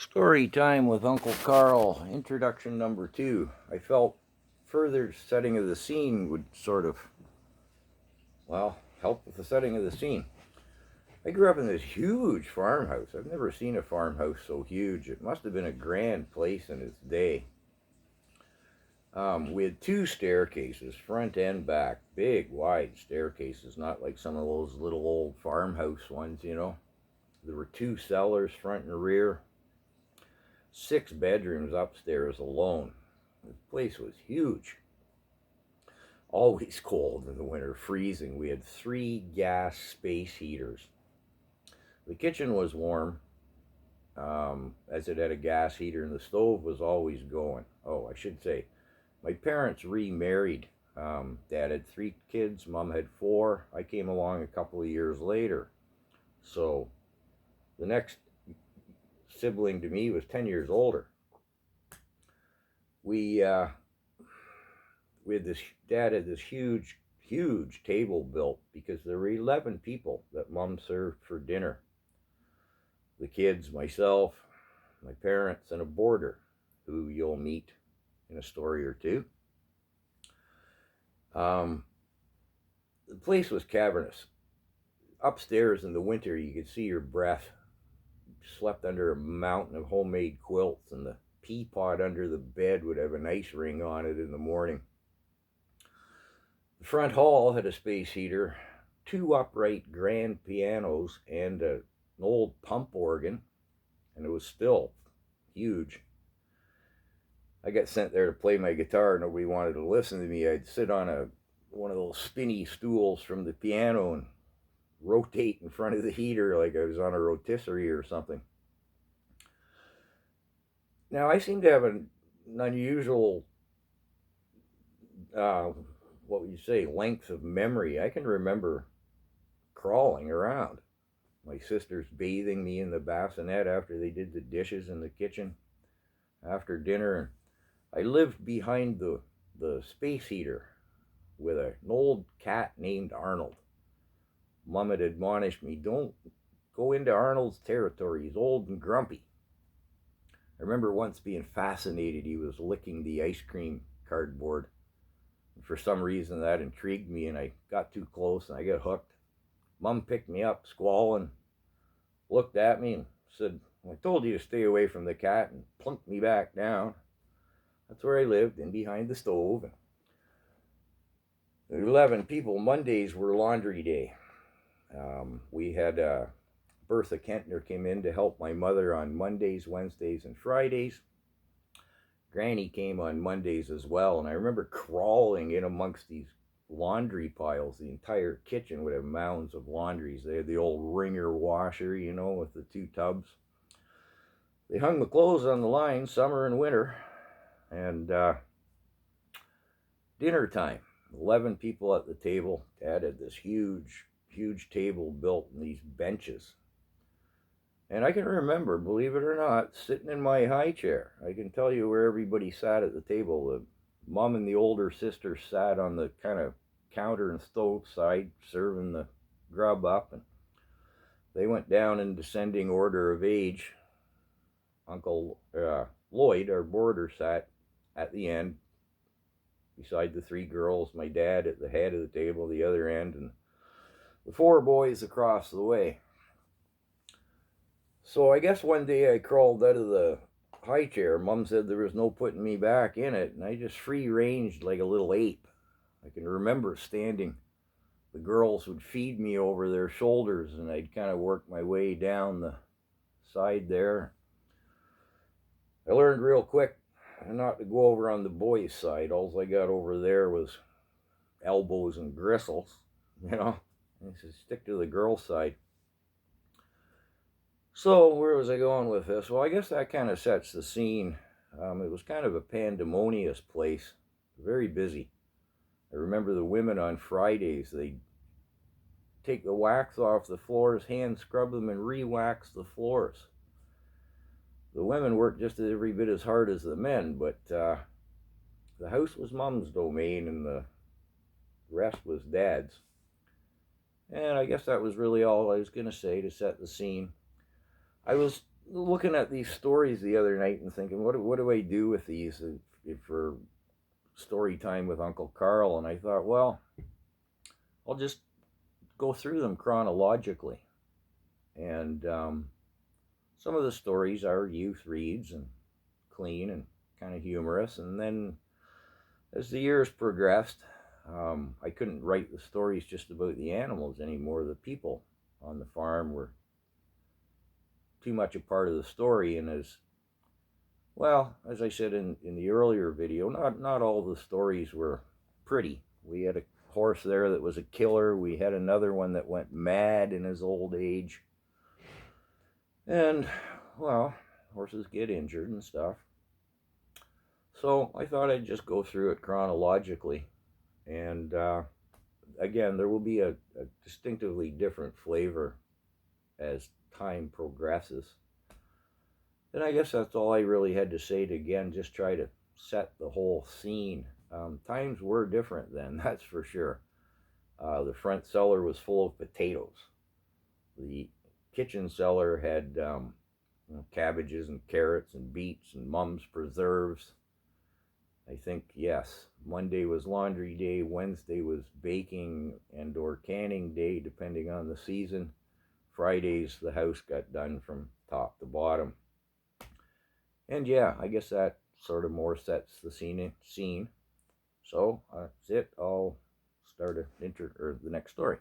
Story time with Uncle Carl, introduction number 2. I felt further setting of the scene would sort of, help with the setting of the scene. I grew up in this huge farmhouse. I've never seen a farmhouse so huge. It must have been a grand place in its day. We had 2 staircases, front and back, big, wide staircases, not like some of those little old farmhouse ones, you know. There were 2 cellars, front and rear. 6 bedrooms upstairs alone. The place was huge. Always cold in the winter, freezing. We had 3 gas space heaters. The kitchen was warm, as it had a gas heater, and the stove was always going. Oh, I should say, my parents remarried. Dad had 3 kids, Mom had 4. I came along a couple of years later. So the next sibling to me was 10 years older. We had this, Dad had this huge table built because there were 11 people that Mom served for dinner. The kids, myself, my parents, and a boarder who you'll meet in a story or two. The place was cavernous. Upstairs in the winter, you could see your breath. Slept under a mountain of homemade quilts, and the pea pot under the bed would have an ice ring on it in the morning. The front hall had a space heater, 2 upright grand pianos, and an old pump organ, and it was still huge. I got sent there to play my guitar. Nobody wanted to listen to me. I'd sit on one of those spinny stools from the piano and rotate in front of the heater like I was on a rotisserie or something. Now, I seem to have an unusual, what would you say, length of memory. I can remember crawling around. My sisters bathing me in the bassinet after they did the dishes in the kitchen after dinner. I lived behind the space heater with an old cat named Arnold. Mom had admonished me, don't go into Arnold's territory. He's old and grumpy. I remember once being fascinated. He was licking the ice cream cardboard. And for some reason, that intrigued me, and I got too close, and I got hooked. Mom picked me up, squalling, looked at me, and said, I told you to stay away from the cat, and plunked me back down. That's where I lived, in behind the stove. 11 people. Mondays were laundry day. We had Bertha Kentner came in to help my mother on Mondays, Wednesdays, and Fridays. Granny came on Mondays as well, and I remember crawling in amongst these laundry piles. The entire kitchen would have mounds of laundries. They had the old wringer washer, you know, with the 2 tubs. They hung the clothes on the line, summer and winter, and dinner time. 11 people at the table. Dad had this huge table built in these benches. And I can remember, believe it or not, sitting in my high chair. I can tell you where everybody sat at the table. The mom and the older sister sat on the kind of counter and stove side, serving the grub up. And they went down in descending order of age. Uncle Lloyd, our boarder, sat at the end beside the 3 girls. My dad at the head of the table, the other end, and the 4 boys across the way. So I guess one day I crawled out of the high chair. Mom said there was no putting me back in it, and I just free-ranged like a little ape. I can remember standing. The girls would feed me over their shoulders, and I'd kind of work my way down the side there. I learned real quick not to go over on the boys' side. All I got over there was elbows and gristles, you know. I said, stick to the girls' side. So where was I going with this? Well, I guess that kind of sets the scene. It was kind of a pandemonious place, very busy. I remember the women on Fridays, they'd take the wax off the floors, hand scrub them, and re-wax the floors. The women worked just every bit as hard as the men, but the house was Mom's domain and the rest was Dad's. And I guess that was really all I was going to say to set the scene. I was looking at these stories the other night and thinking, what do I do with these for story time with Uncle Carl? And I thought, well, I'll just go through them chronologically. And some of the stories are youth reads and clean and kind of humorous. And then as the years progressed, I couldn't write the stories just about the animals anymore. The people on the farm were too much a part of the story. And as well, as I said in the earlier video, not all the stories were pretty. We had a horse there that was a killer. We had another one that went mad in his old age. And, well, horses get injured and stuff. So I thought I'd just go through it chronologically. And again, there will be a distinctively different flavor as time progresses. And I guess that's all I really had to say to, again, just try to set the whole scene. Times were different then, that's for sure. The front cellar was full of potatoes. The kitchen cellar had cabbages and carrots and beets and Mum's preserves. I think, yes, Monday was laundry day, Wednesday was baking and or canning day, depending on the season. Fridays, the house got done from top to bottom. And yeah, I guess that sort of more sets the scene. So that's it. I'll start the next story.